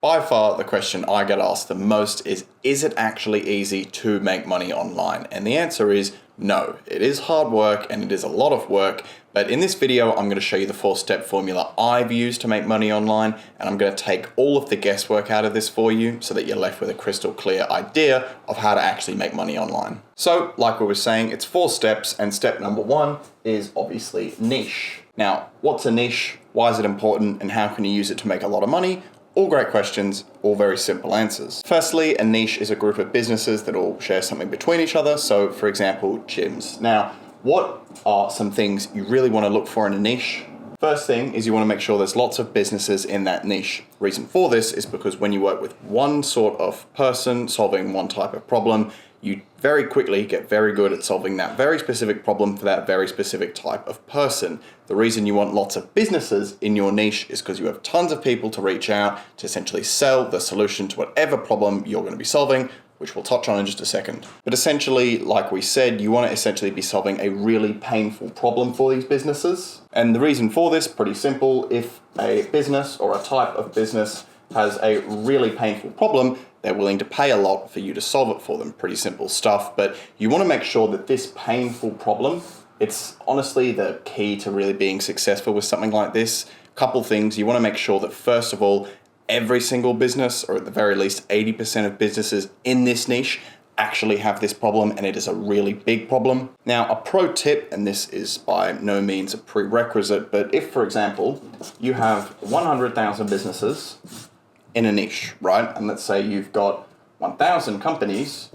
By far, the question I get asked the most is it actually easy to make money online? And the answer is no. It is hard work and it is a lot of work, but in this video, I'm going to show you the 4-step formula I've used to make money online, and I'm going to take all of the guesswork out of this for you so that you're left with a crystal clear idea of how to actually make money online. So, like we were saying, it's 4 steps, and step number 1 is obviously niche. Now, what's a niche? Why is it important? And how can you use it to make a lot of money? All great questions, all very simple answers. Firstly, a niche is a group of businesses that all share something between each other. So, for example, gyms. Now, what are some things you really want to look for in a niche? First thing is you want to make sure there's lots of businesses in that niche. Reason for this is because when you work with one sort of person solving one type of problem, you very quickly get very good at solving that very specific problem for that very specific type of person. The reason you want lots of businesses in your niche is because you have tons of people to reach out to essentially sell the solution to whatever problem you're going to be solving, which we'll touch on in just a second. But essentially, like we said, you want to essentially be solving a really painful problem for these businesses. And the reason for this, pretty simple. If a business or a type of business has a really painful problem, they're willing to pay a lot for you to solve it for them. Pretty simple stuff, but you want to make sure that this painful problem, it's honestly the key to really being successful with something like this. Couple things, you want to make sure that first of all, every single business, or at the very least 80% of businesses in this niche, actually have this problem, and it is a really big problem. Now, a pro tip, and this is by no means a prerequisite, but if, for example, you have 100,000 businesses in a niche, right? And let's say you've got 1,000 companies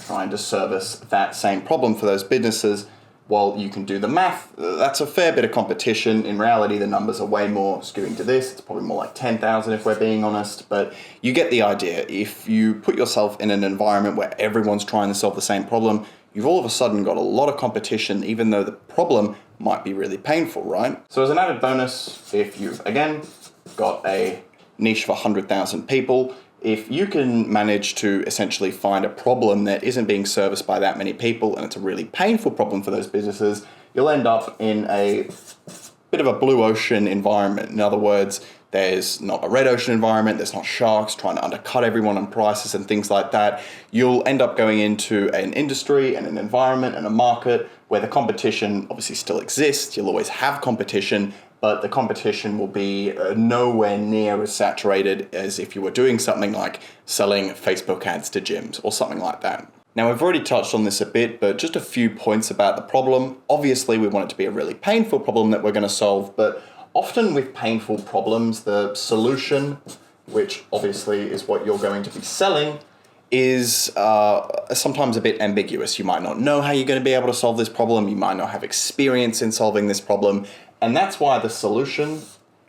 trying to service that same problem for those businesses. Well, you can do the math. That's a fair bit of competition. In reality, the numbers are way more skewing to this. It's probably more like 10,000 if we're being honest, but you get the idea. If you put yourself in an environment where everyone's trying to solve the same problem, you've all of a sudden got a lot of competition, even though the problem might be really painful, right? So as an added bonus, if you've, again, got a niche for 100,000 people, if you can manage to essentially find a problem that isn't being serviced by that many people, and it's a really painful problem for those businesses, you'll end up in a bit of a blue ocean environment. In other words, there's not a red ocean environment, there's not sharks trying to undercut everyone on prices and things like that. You'll end up going into an industry and an environment and a market where the competition obviously still exists. You'll always have competition, but the competition will be nowhere near as saturated as if you were doing something like selling Facebook ads to gyms or something like that. Now, we've already touched on this a bit, but just a few points about the problem. Obviously, we want it to be a really painful problem that we're going to solve, but often with painful problems, the solution, which obviously is what you're going to be selling, is sometimes a bit ambiguous. You might not know how you're going to be able to solve this problem. You might not have experience in solving this problem. And that's why the solution,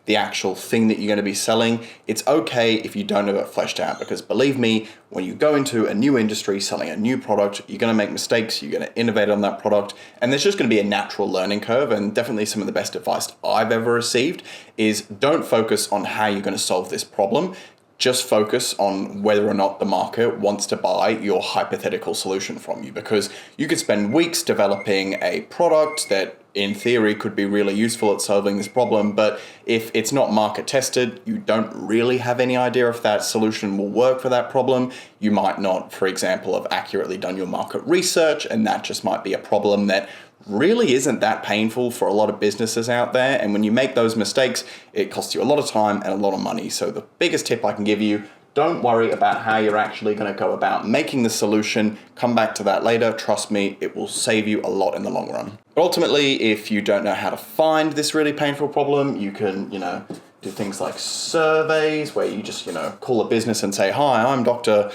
the actual thing that you're going to be selling, it's okay if you don't have it fleshed out, because believe me, when you go into a new industry selling a new product, you're going to make mistakes, you're going to innovate on that product, and there's just going to be a natural learning curve. And definitely some of the best advice I've ever received is don't focus on how you're going to solve this problem. Just focus on whether or not the market wants to buy your hypothetical solution from you, because you could spend weeks developing a product that in theory could be really useful at solving this problem, but if it's not market tested, you don't really have any idea if that solution will work for that problem. You might not, for example, have accurately done your market research, and that just might be a problem that really isn't that painful for a lot of businesses out there. And when you make those mistakes, it costs you a lot of time and a lot of money. So the biggest tip I can give you, don't worry about how you're actually going to go about making the solution. Come back to that later. Trust me, it will save you a lot in the long run. But ultimately, if you don't know how to find this really painful problem, you can, do things like surveys where you just, call a business and say, "Hi, I'm Dr.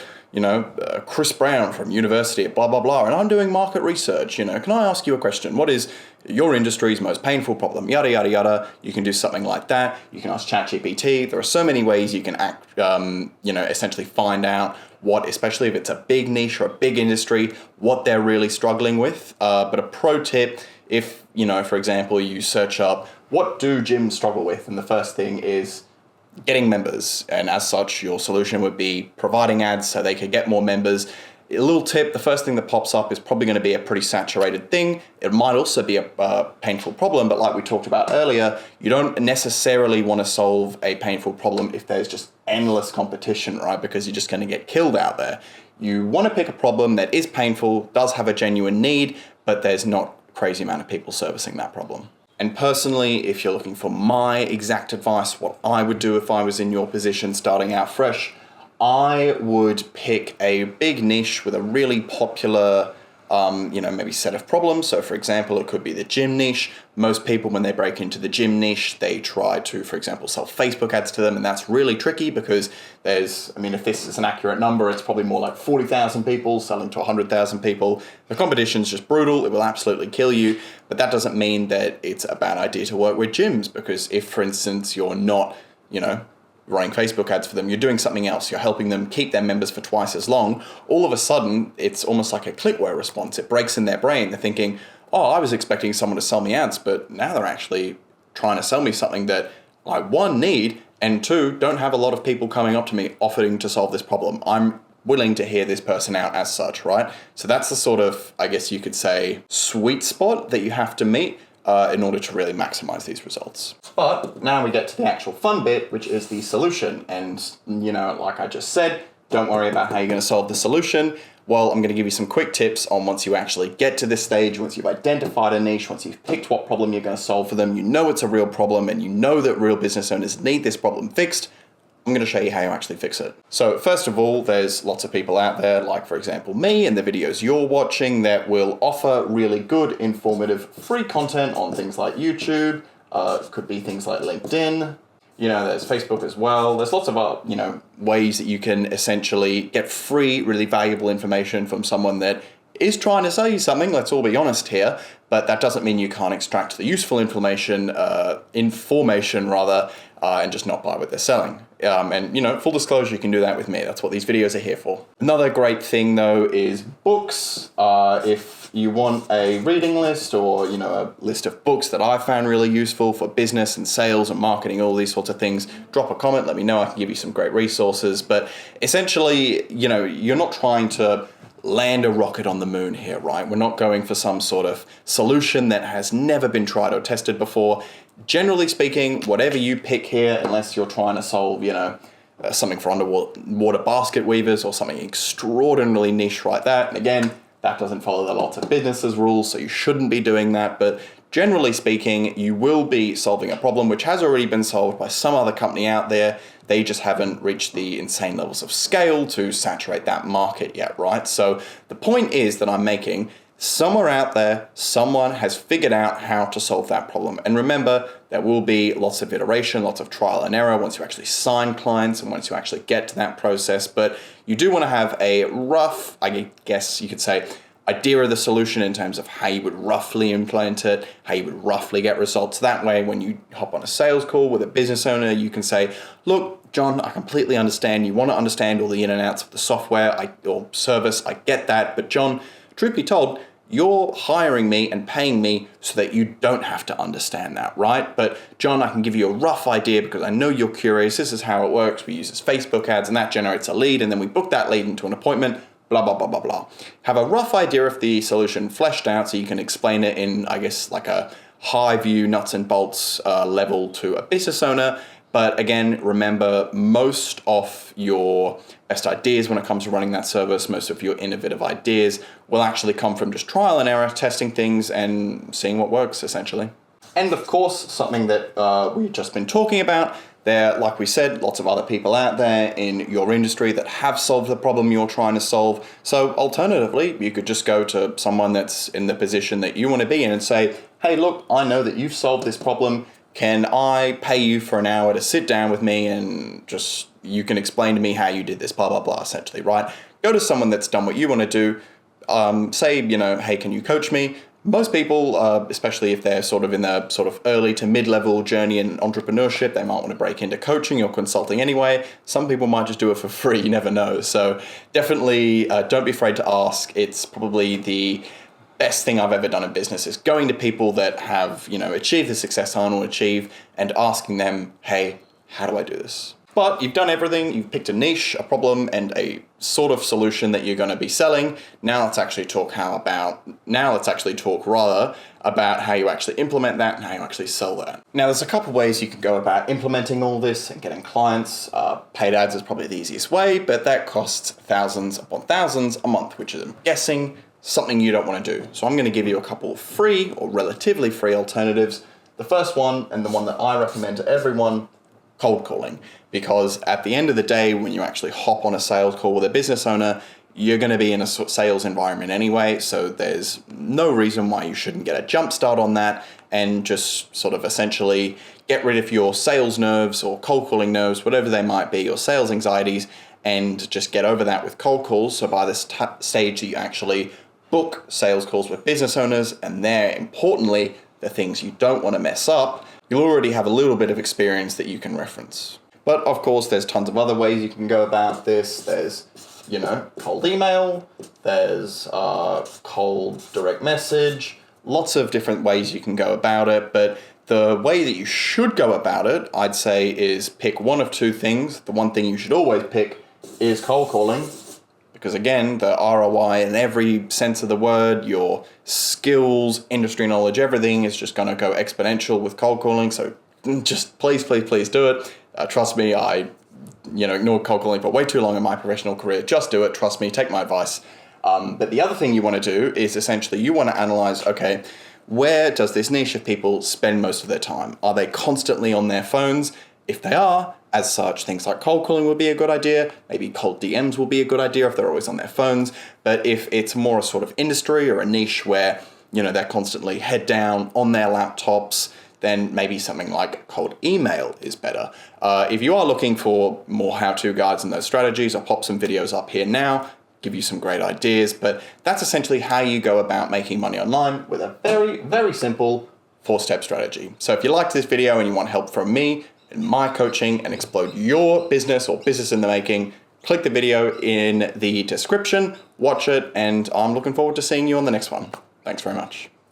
Chris Brown from university at blah, blah, blah, and I'm doing market research. Can I ask you a question? What is your industry's most painful problem?" Yada, yada, yada. You can do something like that. You can ask ChatGPT. There are so many ways you can essentially find out what, especially if it's a big niche or a big industry, what they're really struggling with. But a pro tip, if, for example, you search up, what do gyms struggle with? And the first thing is getting members, and as such your solution would be providing ads so they could get more members. a little tip, the first thing that pops up is probably going to be a pretty saturated thing. It might also be a painful problem, but like we talked about earlier, you don't necessarily want to solve a painful problem if there's just endless competition, right? Because you're just going to get killed out there. You want to pick a problem that is painful, does have a genuine need, but there's not a crazy amount of people servicing that problem. And personally, if you're looking for my exact advice, what I would do if I was in your position starting out fresh, I would pick a big niche with a really popular, maybe set of problems. So for example, it could be the gym niche. Most people, when they break into the gym niche, they try to, for example, sell Facebook ads to them. And that's really tricky because if this is an accurate number, it's probably more like 40,000 people selling to 100,000 people. The competition's just brutal. It will absolutely kill you. But that doesn't mean that it's a bad idea to work with gyms, because if, for instance, you're not, running Facebook ads for them, you're doing something else, you're helping them keep their members for twice as long, all of a sudden, it's almost like a clickware response. It breaks in their brain. They're thinking, oh, I was expecting someone to sell me ads, but now they're actually trying to sell me something that I, one, need, and two, don't have a lot of people coming up to me offering to solve this problem. I'm willing to hear this person out as such, right? So that's the sort of, I guess you could say, sweet spot that you have to meet in order to really maximize these results. But now we get to the actual fun bit, which is the solution. And, like I just said, don't worry about how you're going to solve the solution. Well, I'm going to give you some quick tips on once you actually get to this stage, once you've identified a niche, once you've picked what problem you're going to solve for them, you know it's a real problem, and you know that real business owners need this problem fixed. I'm going to show you how you actually fix it. So first of all, there's lots of people out there, like for example me and the videos you're watching, that will offer really good, informative, free content on things like YouTube. Could be things like LinkedIn. There's Facebook as well. There's lots of ways that you can essentially get free, really valuable information from someone that is trying to sell you something. Let's all be honest here. But that doesn't mean you can't extract the useful information, and just not buy what they're selling. Full disclosure, you can do that with me. That's what these videos are here for. Another great thing though is books. If you want a reading list or, a list of books that I found really useful for business and sales and marketing, all these sorts of things, drop a comment, let me know. I can give you some great resources. But essentially, you're not trying to land a rocket on the moon here, right? We're not going for some sort of solution that has never been tried or tested before. Generally speaking, whatever you pick here, unless you're trying to solve, something for underwater basket weavers or something extraordinarily niche like that. And again, that doesn't follow the lots of businesses rules, so you shouldn't be doing that. But generally speaking, you will be solving a problem which has already been solved by some other company out there. They just haven't reached the insane levels of scale to saturate that market yet, right? So the point is that I'm making, somewhere out there, someone has figured out how to solve that problem. And remember, there will be lots of iteration, lots of trial and error once you actually sign clients and once you actually get to that process. But you do want to have a rough, I guess you could say, idea of the solution in terms of how you would roughly implement it, how you would roughly get results. That way, when you hop on a sales call with a business owner, you can say, look, John, I completely understand. You want to understand all the in and outs of the software or service. I get that. But John, truth be told, you're hiring me and paying me so that you don't have to understand that, right? But John, I can give you a rough idea because I know you're curious. This is how it works. We use this Facebook ads and that generates a lead, and then we book that lead into an appointment, blah, blah, blah, blah, blah. Have a rough idea of the solution fleshed out so you can explain it in, I guess, like a high view, nuts and bolts level to a business owner. But again, remember, most of your best ideas when it comes to running that service, most of your innovative ideas will actually come from just trial and error, testing things and seeing what works, essentially. And of course, something that we've just been talking about, there, like we said, lots of other people out there in your industry that have solved the problem you're trying to solve. So alternatively, you could just go to someone that's in the position that you want to be in and say, hey, look, I know that you've solved this problem. Can I pay you for an hour to sit down with me and just, you can explain to me how you did this, blah, blah, blah, essentially, right? Go to someone that's done what you want to do. Say, hey, can you coach me? Most people, especially if they're sort of in the sort of early to mid-level journey in entrepreneurship, they might want to break into coaching or consulting anyway. Some people might just do it for free, you never know. So definitely don't be afraid to ask. It's probably the best thing I've ever done in business, is going to people that have, achieved the success I want to achieve and asking them, hey, how do I do this? But you've done everything, you've picked a niche, a problem, and a sort of solution that you're going to be selling. Now let's actually talk rather about how you actually implement that and how you actually sell that. Now there's a couple ways you can go about implementing all this and getting clients. Paid ads is probably the easiest way, but that costs thousands upon thousands a month, which is, I'm guessing, something you don't want to do. So I'm going to give you a couple of free or relatively free alternatives. The first one, and the one that I recommend to everyone, cold calling. Because at the end of the day, when you actually hop on a sales call with a business owner, you're going to be in a sales environment anyway, so there's no reason why you shouldn't get a jump start on that and just sort of essentially get rid of your sales nerves or cold calling nerves, whatever they might be, or sales anxieties, and just get over that with cold calls. So by this stage that you actually book sales calls with business owners, and they're importantly the things you don't want to mess up, you'll already have a little bit of experience that you can reference. But of course, there's tons of other ways you can go about this. There's, cold email, there's cold direct message, lots of different ways you can go about it. But the way that you should go about it, I'd say, is pick one of two things. The one thing you should always pick is cold calling. Because again, the ROI in every sense of the word, your skills, industry knowledge, everything is just going to go exponential with cold calling. So just please do it. Trust me, I ignored cold calling for way too long in my professional career. Just do it. Trust me. Take my advice. But the other thing you want to do is essentially you want to analyze, okay, where does this niche of people spend most of their time? Are they constantly on their phones? If they are, as such, things like cold calling would be a good idea. Maybe cold DMs will be a good idea if they're always on their phones. But if it's more a sort of industry or a niche where, they're constantly head down on their laptops, then maybe something like cold email is better. If you are looking for more how-to guides and those strategies, I'll pop some videos up here now, give you some great ideas. But that's essentially how you go about making money online with a very, very simple 4-step strategy. So if you liked this video and you want help from me in my coaching and explode your business or business in the making, click the video in the description, watch it, and I'm looking forward to seeing you on the next one. Thanks very much.